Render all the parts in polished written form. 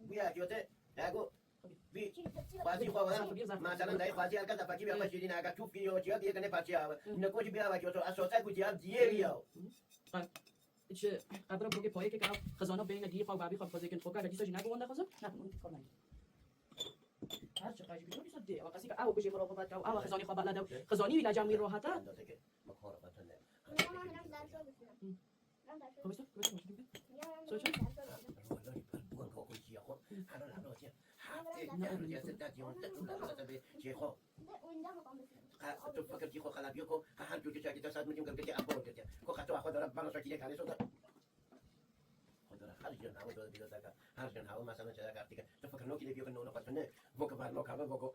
بیا کیوته نگو بی بازی خواهم مثلا دای بازی هر کس پاکی بیا شیرین اگه توپ کیو چیا دیگه کنه پاکی ها نکوچ بیا و کیوتو اساسا کوتی هم دیه بیا چه قبل بگه پایه که خزانه بین دی خو بابی خو فازی کن فوکا دیسو جنا گونده خزو نه کار نه هر چه قاجی بیرون نیست دی وقتی که او بجی مراقبت او خزانی خو بلد خزانی ویلا جمعی راحته Come تو فکر کی خو خلابیو کو هر جو چې تا سات مې کوم کې اپو ته کو خاطر اخو در باندې سکیه کړي سو خدای هر جن هاو دو دیو تا هر جن هاو مثلا چې دا کارتي ته فکر نو کې دی کو نو پاتنه وک بار نو کاوه وک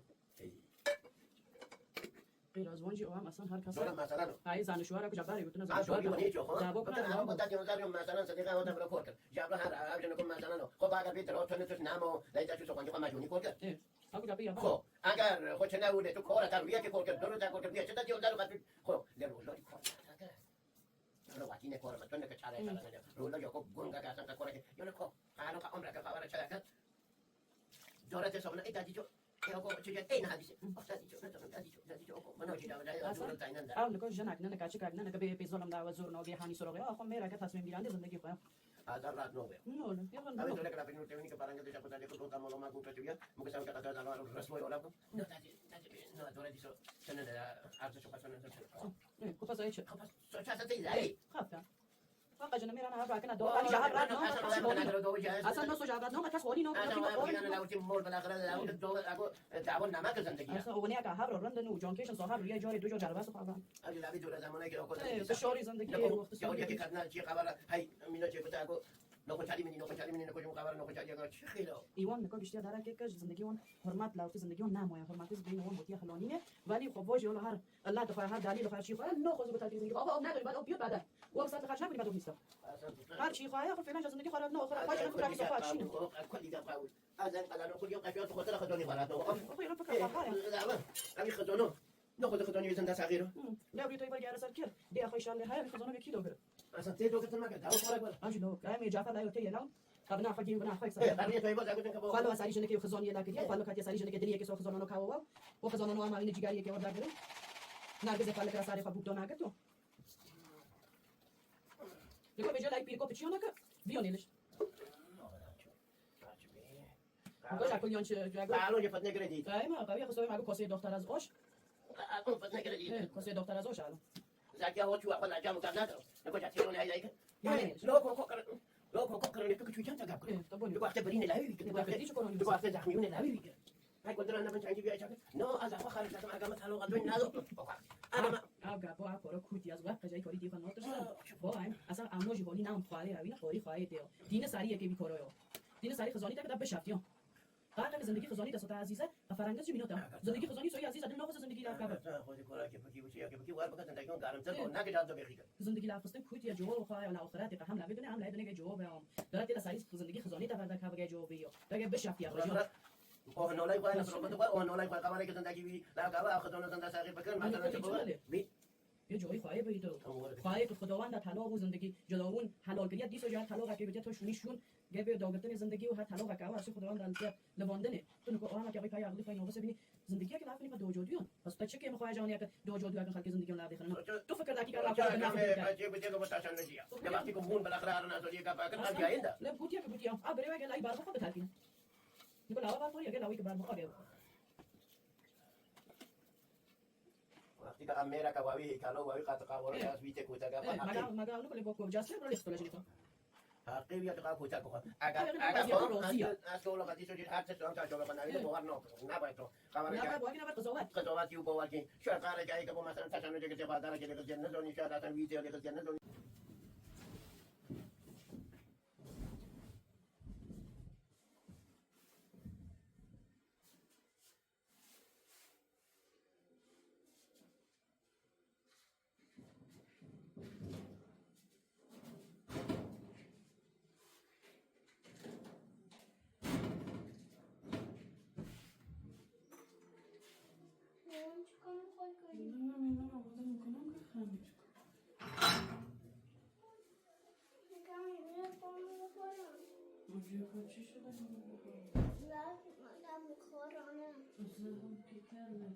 غیر از وانجی او هم اصلا هر کس مثلا های زن شوهر کو جبر بتونه زن شوهر شوهر جواب کنه هم بده که مثلا صدیقه او دم رپورت جابر هر جن کوم مثلا خب اگر بیتر او تنه تو نامو لایتا چو سوانجی ما جونی کوکه خب اگر خود چه نبوده تو کار تا رویه که کار کرد درست کار کرد بیا چه دادی اون دارو خاطر خب لرو لاری کار کرد رو وقتی نه کار متونه که چاره چاره نه رو لاری کو گونگا که اصلا کار که یا نه کو حالا که عمر که خبر چه کرد دارت سامنا ای دادی جو یا کو چه ای نه حدیث دادی جو دادی جو منو چه داده دور تاینن او لکو جنک نه کاچی کاگ نه به ظلم دعوا زور نو به هانی سراغ آخه میرا که تصمیم گیرنده زندگی خو Ada rat no veo. No, ya A ver, le queda pendiente que para que te saco de contar lo más que tuya, porque sabe que está dando los restos ahora. No, no, ahora dice, se ne da arte su pasión en el. کو پسای چه So ya se te da. خفتا فقط جنا میرن هر راکنه دو ولی جهر رد نو اصلا نو سو جهر رد نو کس ولی نو انا لو تیم مول بالاخره لو دو اگو دعوا نمک زندگی اصلا اونیا که هر رند نو جان کیشن صاحب روی جاری دو جا جربه سو خبر اگه لابی دور زمانه که اوکو بشاری زندگی وقت سو یا که کدنا چی خبر هی مینا چه بتا اگو نو چالی منی نو کجا خبر نو چالی اگو چه خیلی ایوان نکو بیشتر داره که کج زندگی اون حرمت لاوتی زندگی اون نمایا حرمت بین اون بوتی خلانینه ولی خب واجی ولا هر الله دفعه هر دلیل خیر چی خو نو خود بتا زندگی آقا نداری بعد بیاد بعد و وقت خرج نکنی بعد نیست هر چی خواهی خب فعلا زندگی خراب نه آخر خواهی فکر کنی صفات شنو کلی دفعه از این قلانو کلی قفیات خاطر خدانی برات نو خیلی فکر خواهی امی خدانو نو خود خدانی زنده صغیرو لا بری توی برگرد سر کرد دی خویش الله های خدانو به کی دوباره اصلا تی دو کتن مگه داو فرق بر اجی لو کای می جعفر لا یوتی نو قبنا فاجیم بنا خايف قبل توي بوز اگه که خالو ساری جنکی خزانی لا کدی خالو کاتی ساری جنکی دلیه که سو خزانو کاوا و خزانو ما این جیگاری که وردا گره نرگز فال کرا ساری خبود دو نگه تو دیگه به جای پیر کو پچیونه که بیونیلش گوش اکلیون چه جاگو الان یه فتنه گردید ای ما قوی خصوصی مگو کاسه دختر از آش الان فتنه گردید کاسه دختر از آش الان زاکی ها تو اقلا جامو کردن نکو جاتی اون هایی که لو کوکر نکو چوی جان تگاب کنه تو وقت برین لاوی که تو وقت زخمیون لاوی که هاي قدرنا أنا بنشانجي بيا شكل نو أذا ما خارج لازم أقام تلو قدوين نادو أنا ما أبغى بوا كورو كوتي أزوا كجاي كوري دي فنوتر بوا هم أصلا أمو جهولي نام خواله هاي نخوري خواهي تيو دين ساري يكبي كورو يو دين ساري خزاني تكتب بشافتيو قاعد زندگی خزانی دست تا عزیزه فرنگس می‌نوتم زندگی خزانی سوی عزیز دل نخواست زندگی لاف کبر خودی کورا که پکی بچی که پکی وار بکن زندگی اون کارم تر نه که جاد بخیر زندگی لاف است کوتی جواب خواهی ولی آخرت که هم لبیدونه هم لبیدونه جواب هم دارد تلا سایز زندگی خزانی تا فردا کبر جوابیو دیگه بشافتی آخرجو اوه نولای خواهی نصر بده اوه نولای خواهی کاملا که زندگی بی لا کبر خداوند زنده ساقی بکن مثلا چه بی یه جایی خواهی بری تو خواهی که خداوند طلاق و زندگی جداون حلال کردی دیسو جای طلاق که بده تو شونیشون گبه داغتن زندگی و هر طلاق که واسه خداوند البته لواندنه تو نکو آها که پای عقلی پای نوبس ببینی زندگی که لافنی دو جودیون پس تو چه که میخوای جانی که دو جودیو که خلک زندگی اون لافی خنم تو فکر دکی که لافی نه چه بده گفت تاشن نجیا نه وقتی که مون بالاخره انا تو دیگه پاکن از جایندا لا بوتیا که بوتیا ابره وگه لای بار خود بتالکین نکو لاوا بار خود یگه لاوی که بار مخابه وقتی که امیر که واوی کالو واوی قط قاور از بیت کوتا گفت مگا نکو لبو کو جاسر رو لیست لجنی تو حقیقی یا تقا کوتا کو اگر از اول قضیه شد هر چه سوام تا جواب نمیده باور نه باید تو خبر نه باید نه قضاوت قضاوتی باور کی شو قرار جایی که با مثلا تشنج که چه قدر که دیگه جنت دونی شاید اصلا ویته دیگه جنت دونی اونجا کوچی شده لا مادام بخورانه زهم که کرده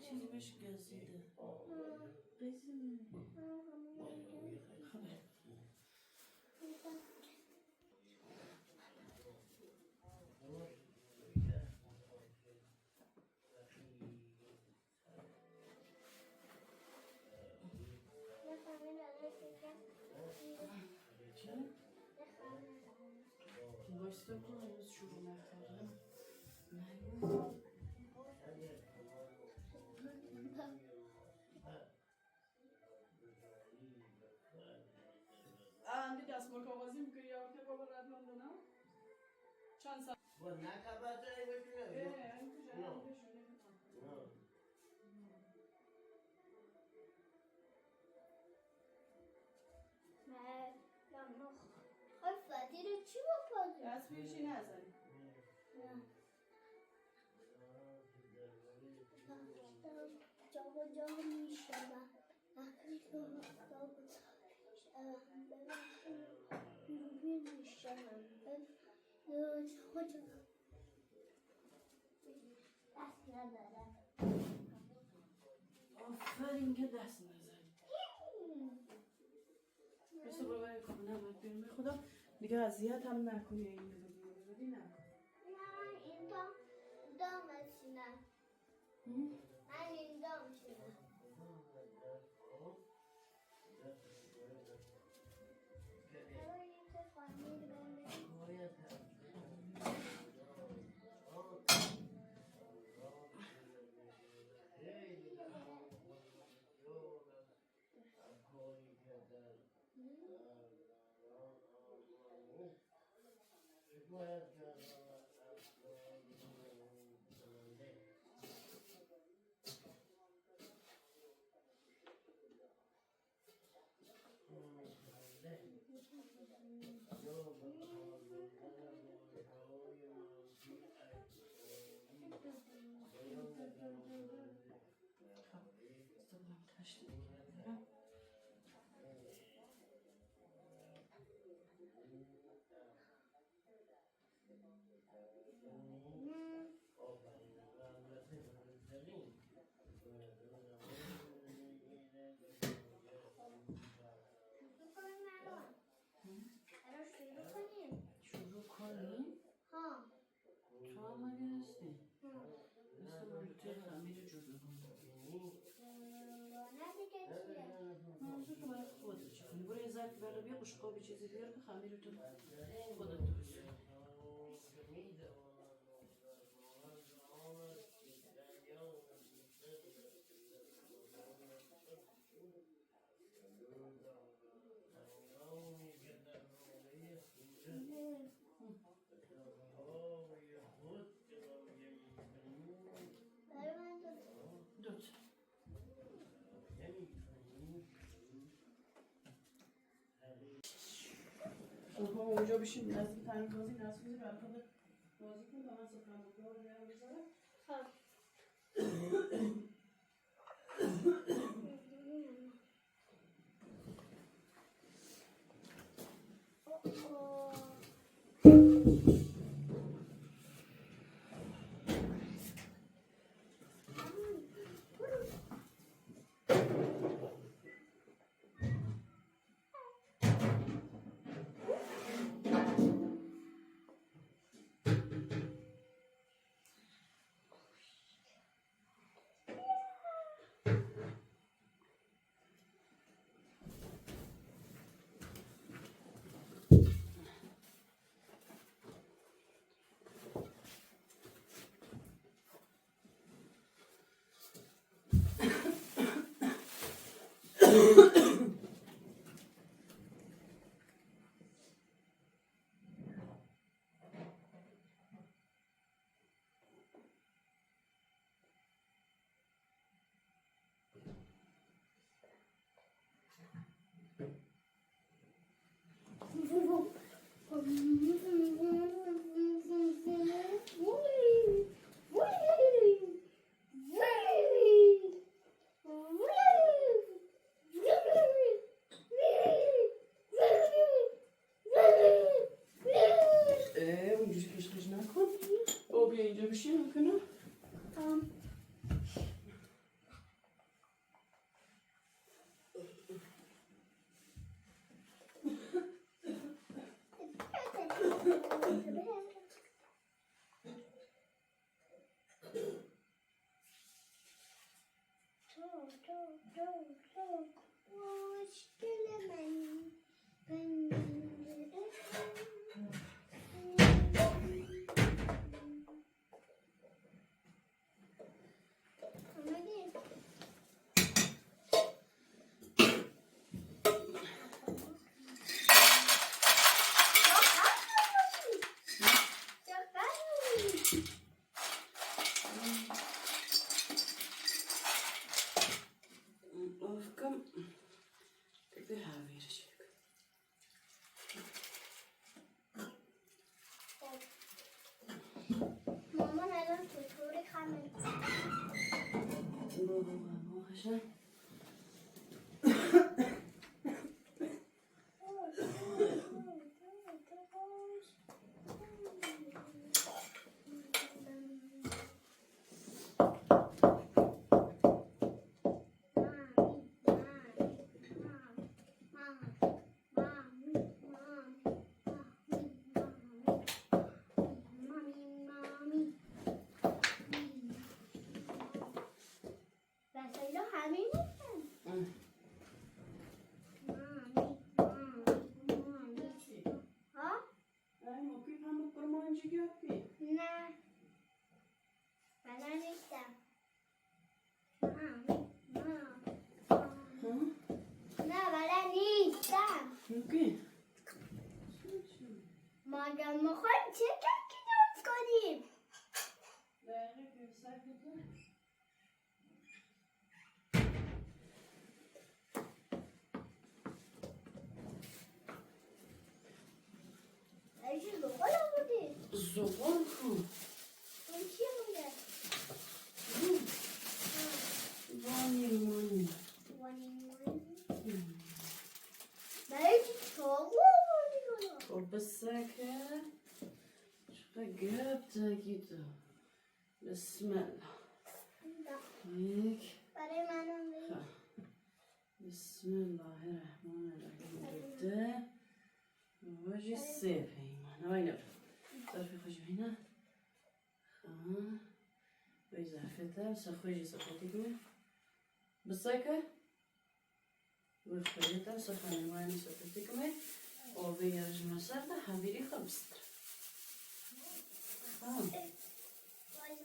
چیزی بهش گزیده قیزی خبر واسه کنم شروع نکنم نگو عندي دستمال کاغذی میکنی یا که بابا رد نمونه چند سال نه کباته ای بکنه این کجا رو چی بپازی؟ دست پیشی نزنی جابا جا میشدم دست ندارم آفرین که دست نزنی بسه بابایی کنم نمک بریم به خدا دیگه اذیت هم نکنی این بزرگی نکن نه این دام بشینم من این دام شدم شروع کنیم؟ ها تو هم اگه هستی؟ مثل من توی خمیر جدا کنیم نه دیگه چیه؟ منظور تو برای خودت چی کنی؟ برو یه ظرف بره بیا قشقابی چیزی بیار که خمیر تو خودت درست کنی اونجا بشین نزدیک تنگ بازی نسوزی برای خود بازی کن تا من سفرم بکنم رو بیارم بذارم بشین کنه؟ Kım. Bir haber. مامان الان چطوری خمه باشه نه بلد نیستم نه بلد نیستم مادر میخوایم چه ککی درست کنیم ایشی زغال آوردی زغال کن اون چیه بوده وانی برای چی چاقو آوردی کنم خب بسکه چقدر گرب تاکیدو بسم الله یک برای منم بگی بسم الله الرحمن الرحیم بده واجی سه پیمان وای نبرم ظرفی خوشی بینه وی ظرفی تر سخوشی سخوتی کنه بسکه وی خوشی تر سخوانی مانی سخوتی کنه و وی یرج مسر ده حویری خبستر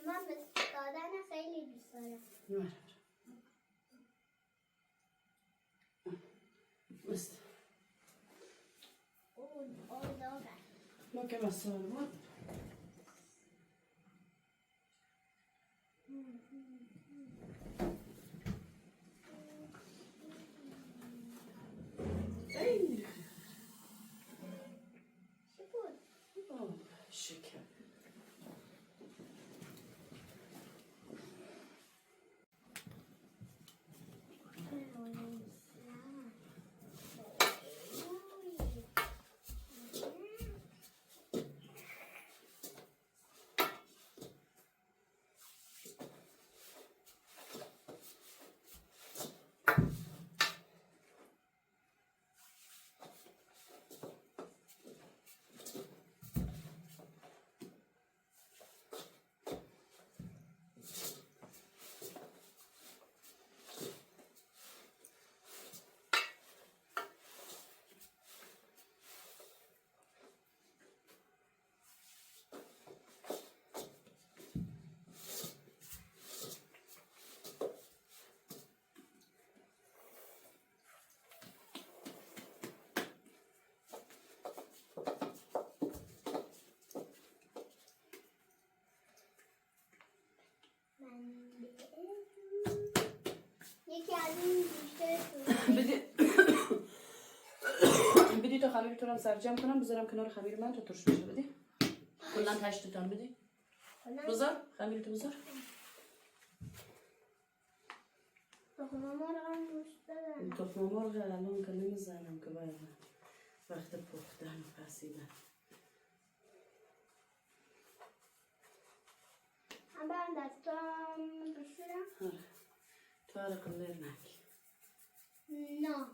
من به دادن خیلی دوست دارم نبرم بست اون داغه ما که مسال بود ای چی بود؟ شکر یکی از این گوشته بدی تا خمیر تو رو سرجم کنم بذارم کنار خمیر من تا ترش بشه بدی کلا تشتتان بدی بذار خمیر تو بذار تخم مرغ هم گوشت دادن تخم مرغ الان که نمیزنم که باید وقت پختن و پسیدن دستم بشورم طارق لرنك نه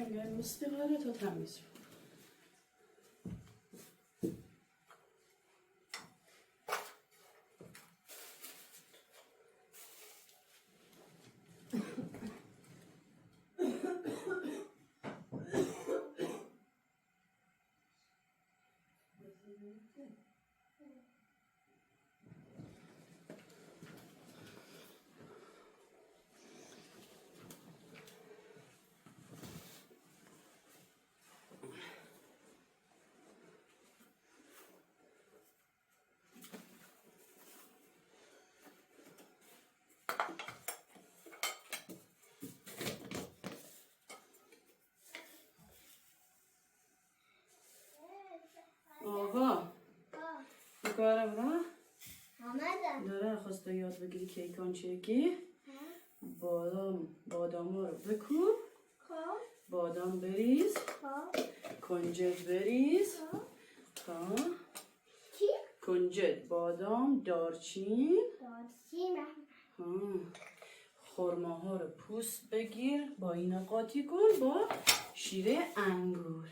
بیام مستقره تا تمیز شد. آقا بکارم را آمدم داره خواسته یاد بگیری کیکان چیکی بادام رو بکوب خب بادام بریز خب کنجد بریز خب چی؟ کنجد بادام دارچین دارچین خرماها رو پوست بگیر با اینا قاطی کن با شیره انگور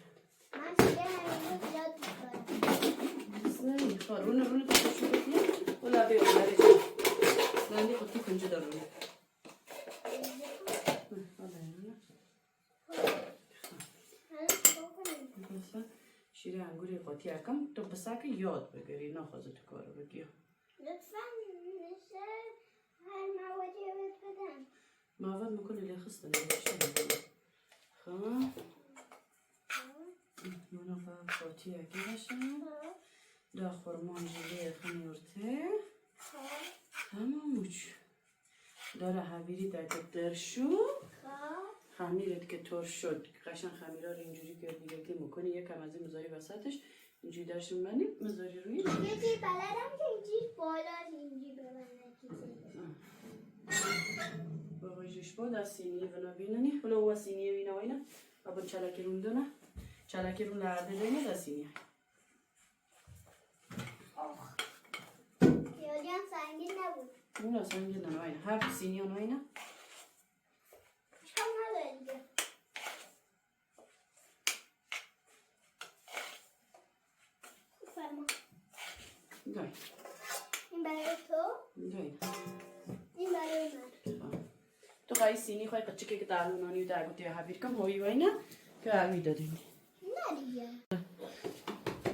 من شیره انگور زیاد می‌خورم زنی رونه تا شو بگیر و لبه اولاره جا زنی قاطی کنجد رونه شیره انگوری قاطی اکم تو بسا که یاد بگیری نخواسته تو کارو بگی لطفا میشه هر موادی رو بدم مواد میکنه لخسته نمیشه خب نونا فقط قاطی اکی باشن دا خورمان جلیه خمیورته تماموچ داره حویری در که در شو خمیرت که تر شد قشن خمیره رو اینجوری گردی میکنی یکم از این مزاری وسطش اینجوری درش منی مزاری روی یکی بلدم که اینجوری بالا اینجوری ببنده باقیش بود از سینی و نبیننی ولی او سینی وینا وینا ابون چلکی رون دونه چلکی رون لرده دونه از سینی یادیم سنگین نبود اون سنگین نه وینا هر سینی اون وینا چم نداره دیگه فرما دای این برای تو دای این برای من تو خواهی سینی خواهی قچه که دالونانی و درگوتی حبیر کم هایی وینا که همی دادیم نه دیگه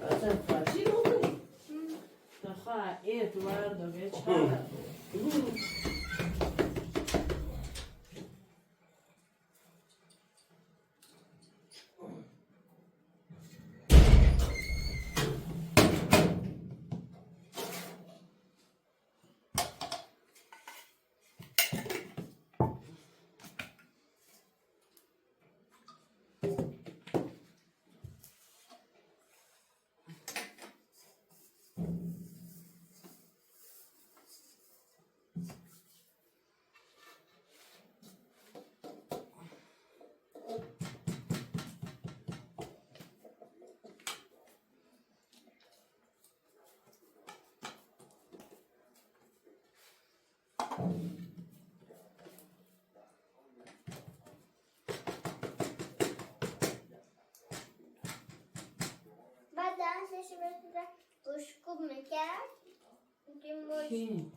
اصلا فرشی رو کنی خواهی ایت ورد و بیچ هر بعد دستش رو بسیده گشکوب میکرد کی؟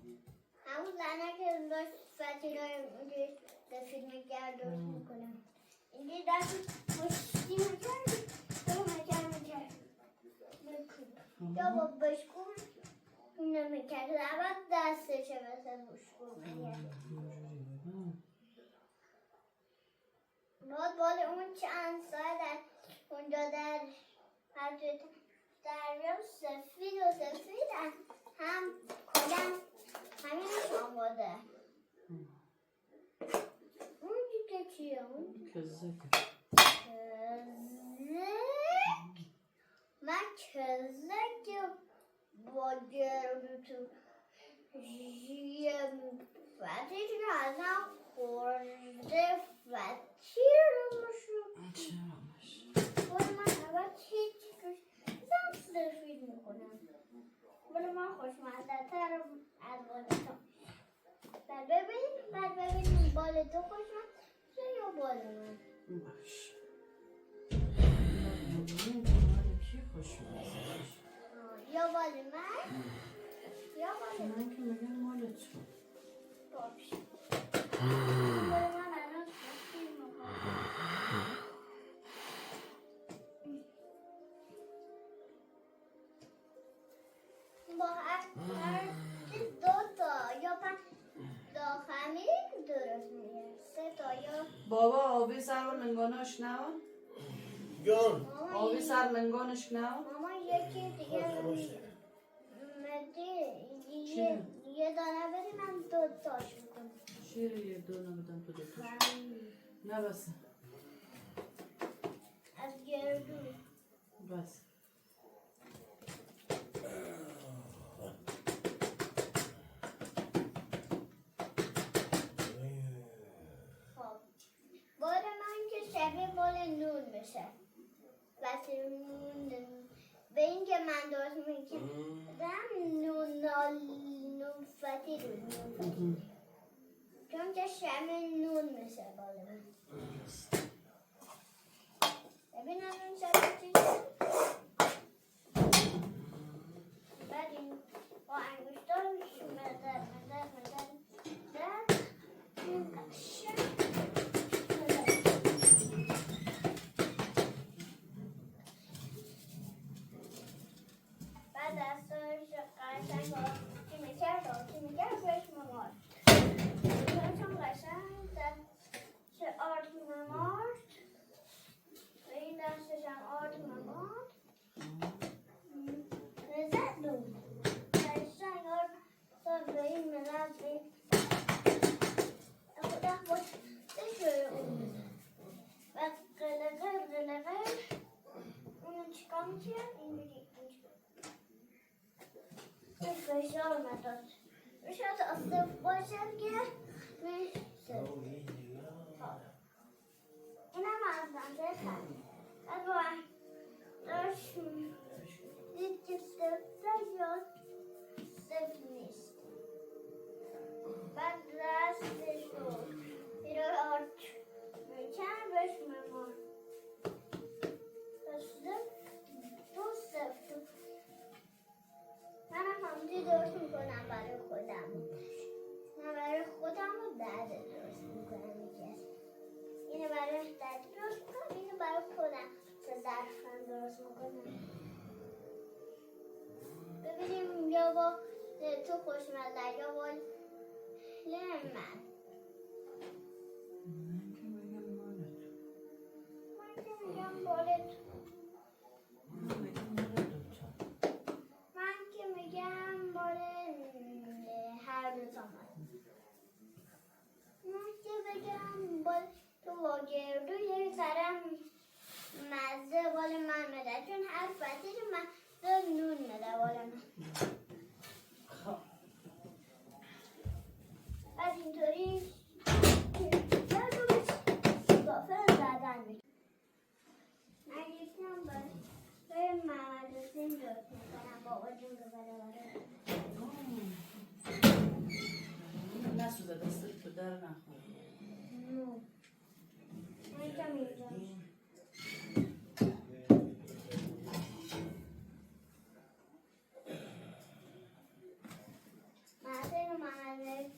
همون لعنه که داشت فتیلای اونجا فیلم گرداش میکنم اینجا دست پشتی میکرد تو میکرد یا با بشکون نمیکرد اول دستشه مثل بشکون بعد بال اون چند ساعت اونجا در هر دریا سفید و سفید هم کلم همینش آماده اون دیگه چیه اون؟ کزک من کزک با گردو تو فتیر ازم خورده فتیر رو ولی من اول هیچی کشم سفید میکنم ولی من خوشمزده تر از بال تو بعد ببینیم بال تو خوشمزده یا بال من باش یا بال من یا بال من که میگم مال تو باش بال من الان سفید میکنم با هر دو تا یا تا خمیر درست میشه 3 تا یا بابا آبی سر و منگانش نه جون آبی سر منگانش نه ماما یکی دیگه یه دانه بدی من 2 تاش میکنم شیر یه دونه بدم تو دوتاش نه بس از گردو بس خب بال من که شبیه بال نون بشه وقتی نون به این که من درست میکنم نون فتی رو نون فتی چون که شبیه نون میشه بال من ببینم اون شبیه چی شد بعد این با انگشتارش مدد بعد دستاش قشنگ چی میکرد بهش ممارد چون قشنگ دست آرد ممارد و این دستش هم آرد ممارد لذت دون قشنگ آرد به این ملت به خدا خود بشه اون و قلقل اونو چیکار میکرد اینجوری فشار نداد شاید آسف باشد که میشه اینم از نظر خرید از باید داشت دید که سفته یا سفت نیست بعد دستش رو بیرای آرد میکن بهش ممان دو سفت منم همونجوری درست میکنم برای خودم من برای خودم و درد درست میکنم اینو برای درد درست میکنم اینو برای خودم تا ظرفم درست میکنم ببینیم یا با تو خوشمزه یا با من من که میگم بالت میگم بال هر دو تا من که بگم بال تو با گردو یه سرم مزه بال من مده چون هر فتیش من دو نون مده بال من بعد اینطوری گافه زدن میکنم من یکم به محمد حسین درست میکنم بابا جون رو بره نسوزه دست تو در نخور من کم اینجا محمد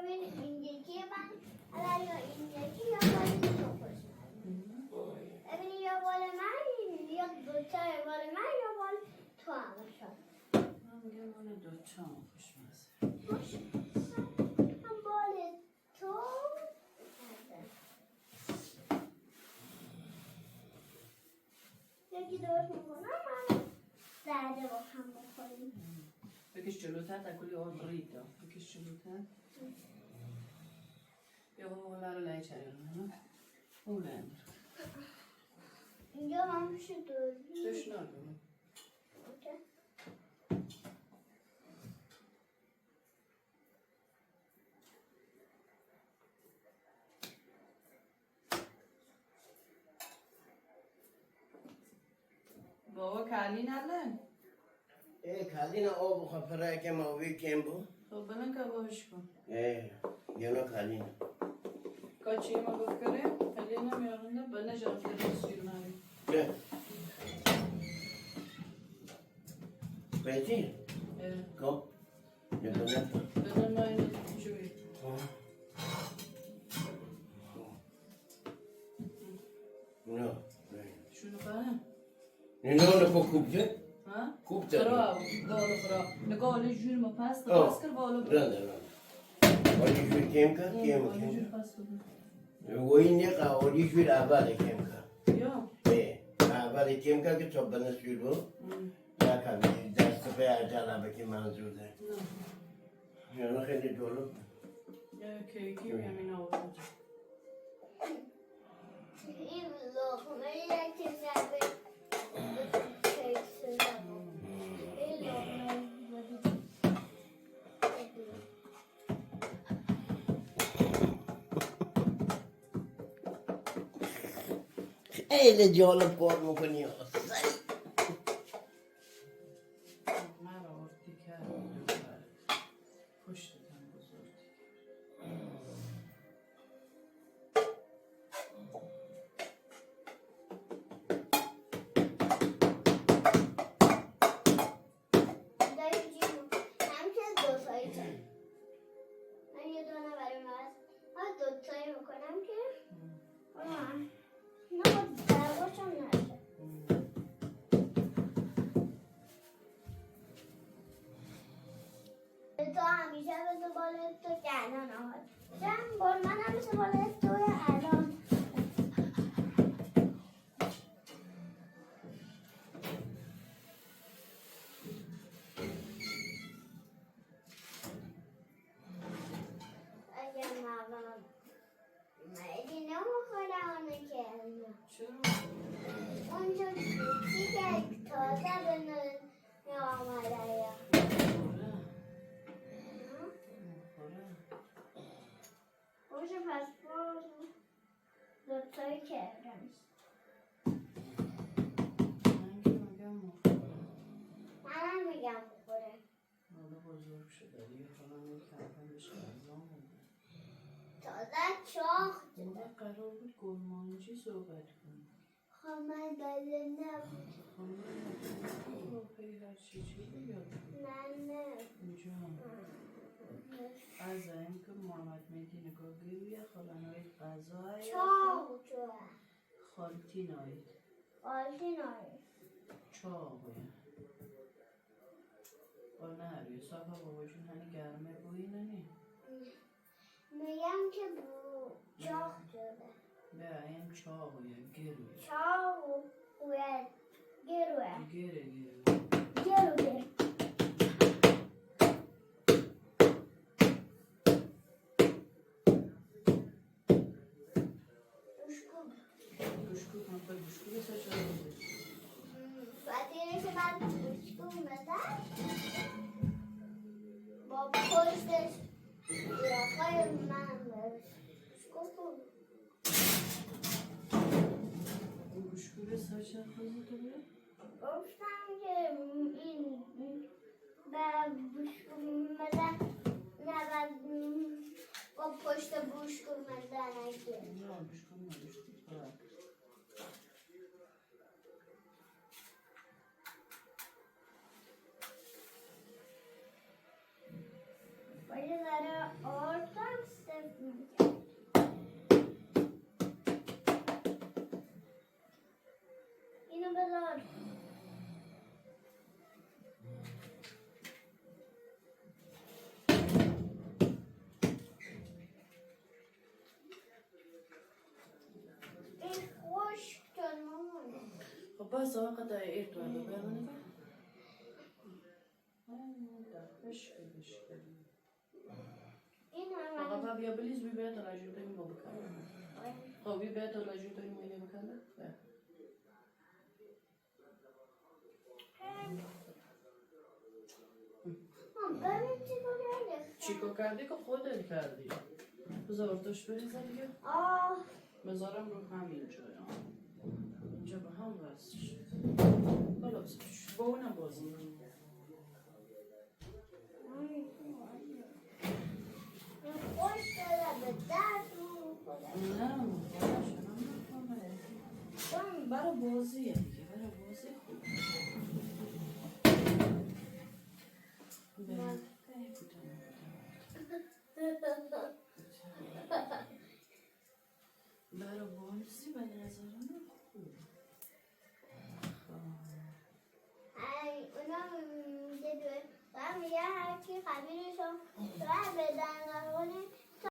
ببین این یکی من اگر یا این یکی یا بال تو خوشمزه ببین یا بال من یا دوتای بال من یا بال تو هم شد من میگم مال دوتا هم خوشمزه هم بال تو یکی درست میکنم من زرده با هم بخوریم بکش جلوتر تا کلی آب برید بکش جلوتر بیا حالا رو لای چریم اون لای اینجا هم شد توش نگم بابا کلی ندن کالی نه آب خفره که ما ویکیم بو خب بلن کبابش کن یه نا کالی نه کاچی ما گفت کریم کلی نمیارنده بلن جرم کرده سیر ناری بیتی؟ کم؟ نکنه؟ بلن ما اینو جوی نه شونو کنه نه نکو کوبته؟ ها؟ کوبته خراب بالو خراب نگاه حالا جور ما پس پس کر بالو رنده آلی شوی کم کن؟ کم کن؟ وی نیقه آلی شوی اول کم کن یا اول کم کن که تو بنسوی رو یا کمی دست به عجله بکی منظور ده یا خیلی جالب یا کیکی همین آورد این لقمه یکی نبه کیک سنم این لقمه خیلی جالب کار میکنی سری من آوردی کرد پشت تن بزرگی داری جیمو همچه دوتایی چند من یه دونه برای مرز من دوتایی میکنم که نه درباشم نشه تو همیشه به بالت تو گردن آهاد چند بار من همیشه بالت توی الان اگر مردم مردی نمخورمانه که چرا؟ اونجا چی که تازه به نامده یا باشه پس باز دوتایی کردم من که میگم مخورم منم میگم بخوره حالا بزرگ شده دیگه خودم میکردم بهش غذا میده تازه چاق اونجا قرار بود گرمانجی صحبت کنیم خب من داده نبود خب من واقعی هر چی بگم من نه اینجا از این که محمد مهدی نگاه گیرویه خالانوی غذا چاق جوه خالتی ناید آلتی نایی چاقویه با نهاری صافا بابا جون هنی گرمه بویی ننی میگم که بو چاق شده به این چاقویه گیرویه چاق گروه گیره گروه گوشکو کن پر گوشکو بسا چرا بود فاتیره که بعد بوشکو بدن با پشتش یقای من بوشکو کن گوشکو بسا چرا بود تو بود گفتم که این به بوشکو بدن نباید با پشت بوشکو بدن اگه نه گوشکو نگوشتی باید ذره آردم شد. این خشک شد مامان. خب بس وقت ایر تو رو ببینید. این آقا هم بیا بلیز بیا تا راجع داریم با بکنم. خب بیا تا راجع داریم اینو بکنم. ببین چی کردی؟ چیکو کردی که خودت کردی. بذار توش بریزه دیگه. آه بذارم رو همین جایا. اینجا به هم وصل شد. بالا بذارش. با اونم بازی می‌کنم. خوش داره به درد می‌خوره. نه باشه نمی‌کنه. برای بازیه دیگه. برای بازی خوبه. برای بازی به نظر من خوبه. اونا میگه و میگه هر کی خبیرشو باید بدن کنه